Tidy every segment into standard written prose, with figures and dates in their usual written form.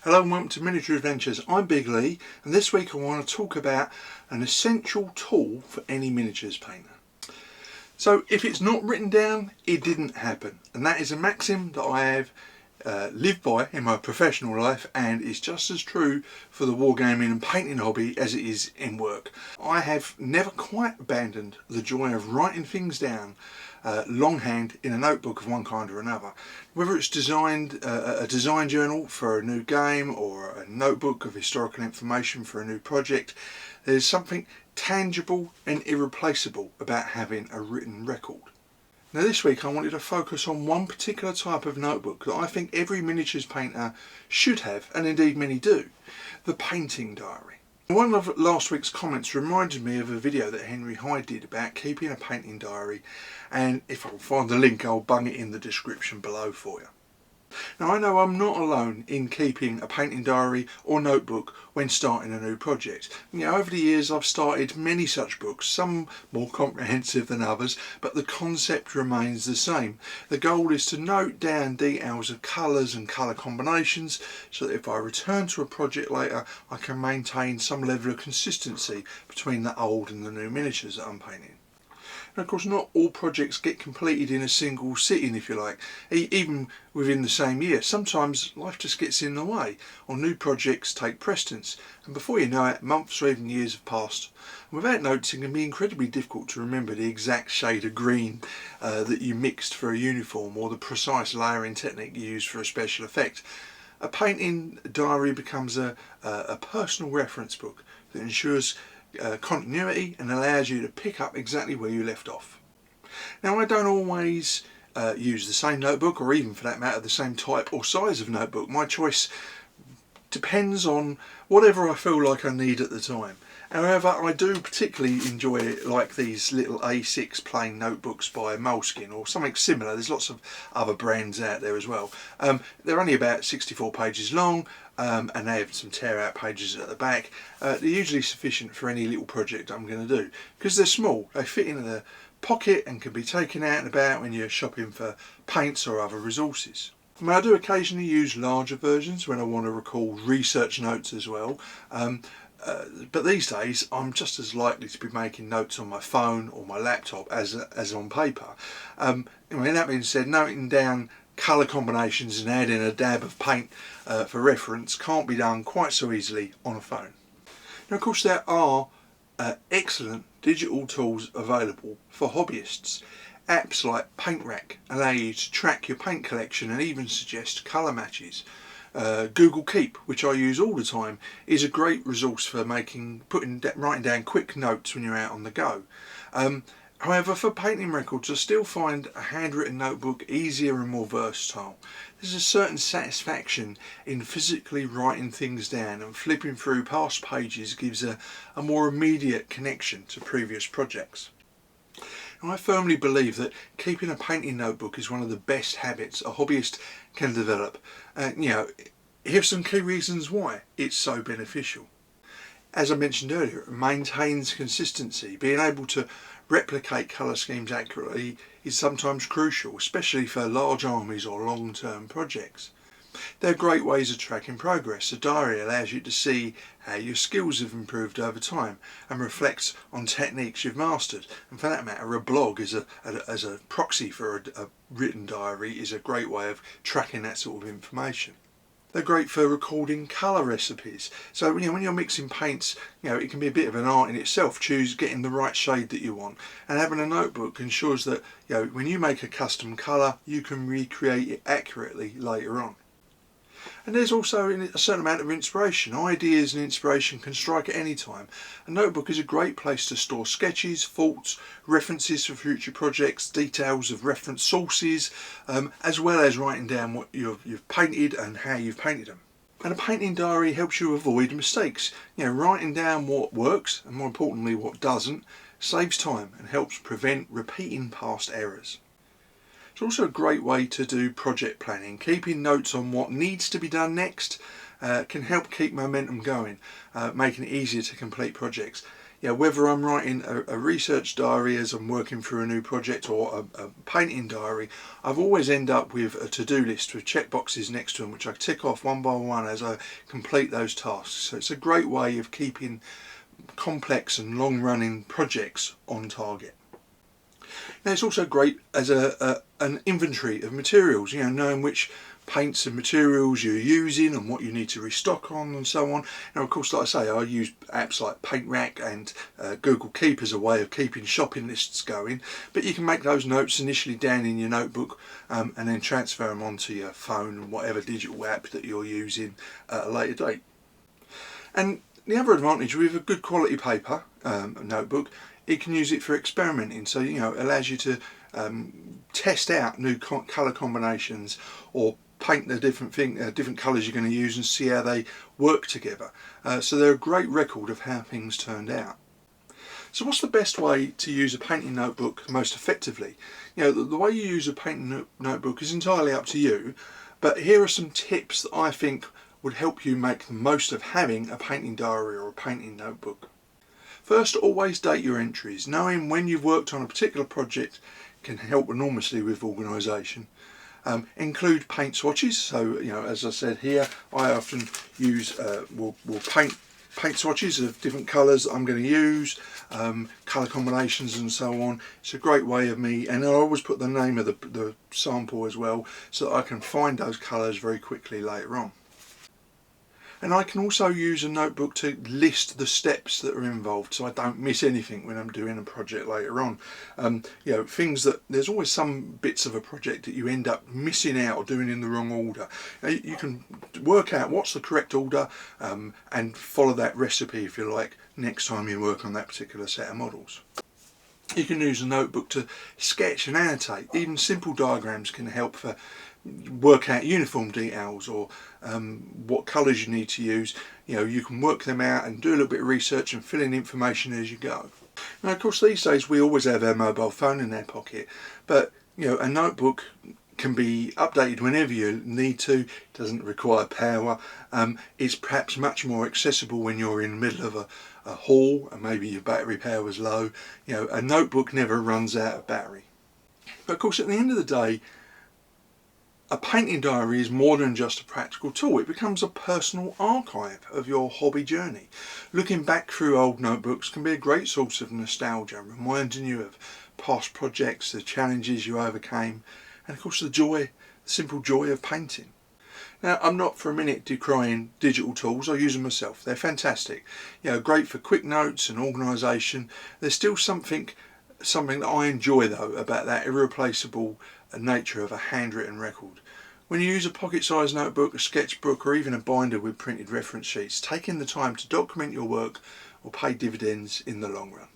Hello and welcome to Miniature Adventures. I'm Big Lee, and this week I want to talk about an essential tool for any miniatures painter. So if it's not written down, it didn't happen, and that is a maxim that I have lived by in my professional life, and is just as true for the wargaming and painting hobby as it is in work. I have never quite abandoned the joy of writing things down longhand in a notebook of one kind or another. Whether it's a design journal for a new game or a notebook of historical information for a new project, there's something tangible and irreplaceable about having a written record. Now this week I wanted to focus on one particular type of notebook that I think every miniatures painter should have, and indeed many do: the painting diary. One of last week's comments reminded me of a video that Henry Hyde did about keeping a painting diary, and if I can find the link I'll bung it in the description below for you. Now I know I'm not alone in keeping a painting diary or notebook when starting a new project. Over the years I've started many such books, some more comprehensive than others, but the concept remains the same. The goal is to note down details of colours and colour combinations, so that if I return to a project later I can maintain some level of consistency between the old and the new miniatures that I'm painting. And of course not all projects get completed in a single sitting, if you like, even within the same year. Sometimes life just gets in the way, or new projects take precedence, and before you know it, months or even years have passed. And without noticing, it can be incredibly difficult to remember the exact shade of green that you mixed for a uniform, or the precise layering technique you used for a special effect. A painting diary becomes a personal reference book that ensures continuity and allows you to pick up exactly where you left off. Now I don't always use the same notebook, or even for that matter the same type or size of notebook. My choice depends on whatever I feel like I need at the time. However, I do particularly enjoy like these little A6 plain notebooks by Moleskine or something similar. There's lots of other brands out there as well. They're only about 64 pages long, and they have some tear out pages at the back. They're usually sufficient for any little project I'm going to do, because they're small. They fit in the pocket and can be taken out and about when you're shopping for paints or other resources. I do occasionally use larger versions when I want to record research notes as well. But these days I'm just as likely to be making notes on my phone or my laptop as on paper. That being said, noting down colour combinations and adding a dab of paint for reference can't be done quite so easily on a phone. Now of course there are excellent digital tools available for hobbyists. Apps like Paint Rack allow you to track your paint collection and even suggest colour matches. Google Keep, which I use all the time, is a great resource for writing down quick notes when you're out on the go. However, for painting records I still find a handwritten notebook easier and more versatile. There's a certain satisfaction in physically writing things down, and flipping through past pages gives a more immediate connection to previous projects. And I firmly believe that keeping a painting notebook is one of the best habits a hobbyist can develop. Here's some key reasons why it's so beneficial. As I mentioned earlier, it maintains consistency. Being able to replicate colour schemes accurately is sometimes crucial, especially for large armies or long-term projects. They're great ways of tracking progress. A diary allows you to see how your skills have improved over time and reflects on techniques you've mastered. And for that matter, a blog as a proxy for a written diary is a great way of tracking that sort of information. They're great for recording colour recipes. So when you're mixing paints, it can be a bit of an art in itself, getting the right shade that you want. And having a notebook ensures that when you make a custom colour, you can recreate it accurately later on. And there's also a certain amount of inspiration. Ideas and inspiration can strike at any time. A notebook is a great place to store sketches, thoughts, references for future projects, details of reference sources, as well as writing down what you've painted and how you've painted them. And a painting diary helps you avoid mistakes. Writing down what works, and more importantly what doesn't, saves time and helps prevent repeating past errors. It's also a great way to do project planning. Keeping notes on what needs to be done next can help keep momentum going, making it easier to complete projects. whether I'm writing a research diary as I'm working through a new project or a painting diary, I've always end up with a to-do list with checkboxes next to them, which I tick off one by one as I complete those tasks. So it's a great way of keeping complex and long-running projects on target. Now it's also great as an inventory of materials, knowing which paints and materials you're using and what you need to restock on and so on. Now of course, like I say, I use apps like Paint Rack and Google Keep as a way of keeping shopping lists going, but you can make those notes initially down in your notebook and then transfer them onto your phone and whatever digital app that you're using at a later date. And the other advantage with a good quality paper notebook, you can use it for experimenting, so it allows you to test out new colour combinations or paint the different colours you're going to use and see how they work together. So they're a great record of how things turned out. So what's the best way to use a painting notebook most effectively? The way you use a painting notebook is entirely up to you, but here are some tips that I think would help you make the most of having a painting diary or a painting notebook. First, always date your entries. Knowing when you've worked on a particular project can help enormously with organisation. Include paint swatches. So, as I said here, I often use will paint swatches of different colours that I'm going to use, colour combinations and so on. It's a great way of me, and I always put the name of the sample as well, so that I can find those colours very quickly later on. And I can also use a notebook to list the steps that are involved, so I don't miss anything when I'm doing a project later on. Things that there's always some bits of a project that you end up missing out or doing in the wrong order. You can work out what's the correct order and follow that recipe, if you like, next time you work on that particular set of models. You can use a notebook to sketch and annotate. Even simple diagrams can help for work out uniform details or what colours you need to use. You can work them out and do a little bit of research and fill in information as you go. Now of course these days we always have our mobile phone in our pocket, but a notebook can be updated whenever you need to. It doesn't require power. It's perhaps much more accessible when you're in the middle of a hall and maybe your battery power is low. A notebook never runs out of battery. But of course at the end of the day, a painting diary is more than just a practical tool. It becomes a personal archive of your hobby journey. Looking back through old notebooks can be a great source of nostalgia, reminding you of past projects, the challenges you overcame, and of course the simple joy of painting. Now I'm not for a minute decrying digital tools. I use them myself. They're fantastic. Great for quick notes and organisation. There's still something that I enjoy though about that irreplaceable nature of a handwritten record. When you use a pocket-sized notebook, a sketchbook or even a binder with printed reference sheets, taking the time to document your work will pay dividends in the long run.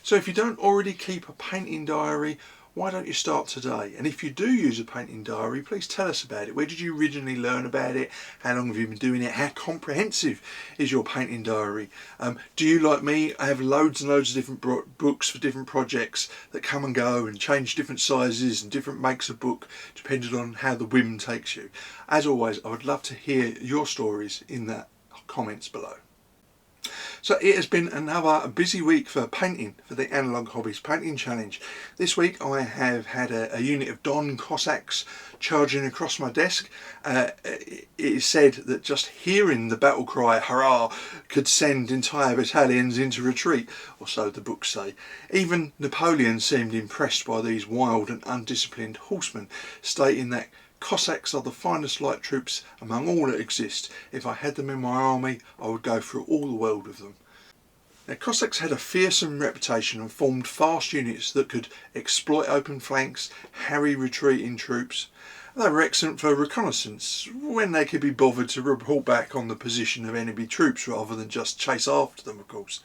So if you don't already keep a painting diary, why don't you start today? And if you do use a painting diary, please tell us about it. Where did you originally learn about it? How long have you been doing it? How comprehensive is your painting diary? Do you, like me, have loads and loads of different books for different projects that come and go and change different sizes and different makes of book depending on how the whim takes you? As always, I would love to hear your stories in the comments below. So it has been another busy week for painting, for the Analog Hobbies Painting Challenge. This week I have had a unit of Don Cossacks charging across my desk. It is said that just hearing the battle cry, hurrah, could send entire battalions into retreat, or so the books say. Even Napoleon seemed impressed by these wild and undisciplined horsemen, stating that Cossacks are the finest light troops among all that exist. If I had them in my army, I would go through all the world with them. Now, Cossacks had a fearsome reputation and formed fast units that could exploit open flanks, harry retreating troops. They were excellent for reconnaissance, when they could be bothered to report back on the position of enemy troops rather than just chase after them, of course.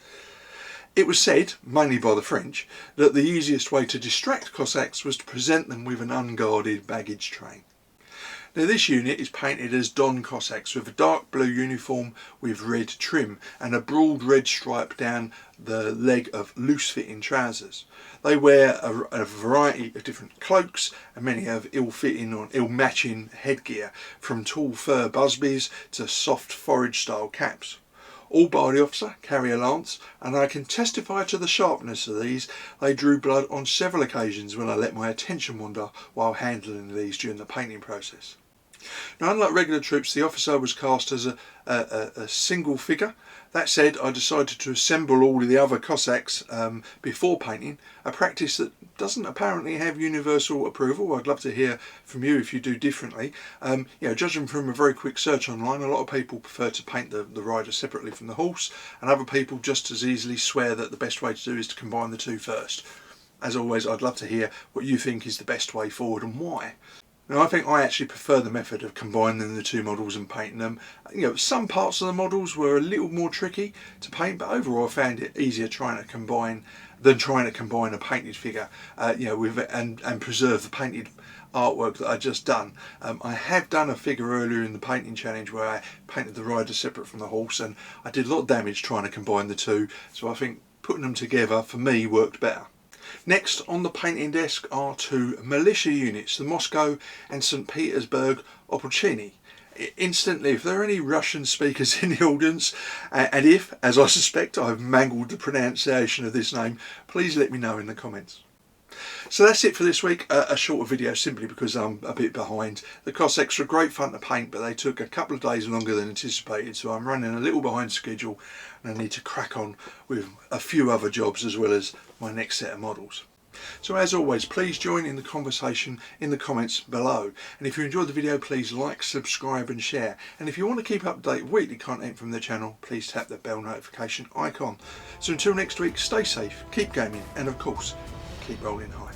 It was said, mainly by the French, that the easiest way to distract Cossacks was to present them with an unguarded baggage train. Now this unit is painted as Don Cossacks with a dark blue uniform with red trim and a broad red stripe down the leg of loose-fitting trousers. They wear a variety of different cloaks and many have ill-fitting or ill-matching headgear, from tall fur busbies to soft forage-style caps. all bar the officer carry a lance, and I can testify to the sharpness of these. They drew blood on several occasions when I let my attention wander while handling these during the painting process. Now, unlike regular troops, the officer was cast as a single figure. That said, I decided to assemble all of the other Cossacks before painting, a practice that doesn't apparently have universal approval. I'd love to hear from you if you do differently. Judging from a very quick search online, a lot of people prefer to paint the rider separately from the horse, and other people just as easily swear that the best way to do is to combine the two first. As always, I'd love to hear what you think is the best way forward and why. Now, I think I actually prefer the method of combining the two models and painting them. Some parts of the models were a little more tricky to paint, but overall I found it easier trying to combine a painted figure, and preserve the painted artwork that I'd just done. I have done a figure earlier in the painting challenge where I painted the rider separate from the horse, and I did a lot of damage trying to combine the two, so I think putting them together for me worked better. Next on the painting desk are two militia units, the Moscow and St. Petersburg Opolchini. Instantly, if there are any Russian speakers in the audience, and if, as I suspect, I've mangled the pronunciation of this name, please let me know in the comments. So that's it for this week, a shorter video simply because I'm a bit behind. The Cossacks were great fun to paint, but they took a couple of days longer than anticipated, so I'm running a little behind schedule and I need to crack on with a few other jobs as well as my next set of models. So as always, please join in the conversation in the comments below, and if you enjoyed the video, please like, subscribe and share, and if you want to keep up to date with weekly content from the channel, please tap the bell notification icon. So until next week, stay safe, keep gaming, and of course keep rolling high.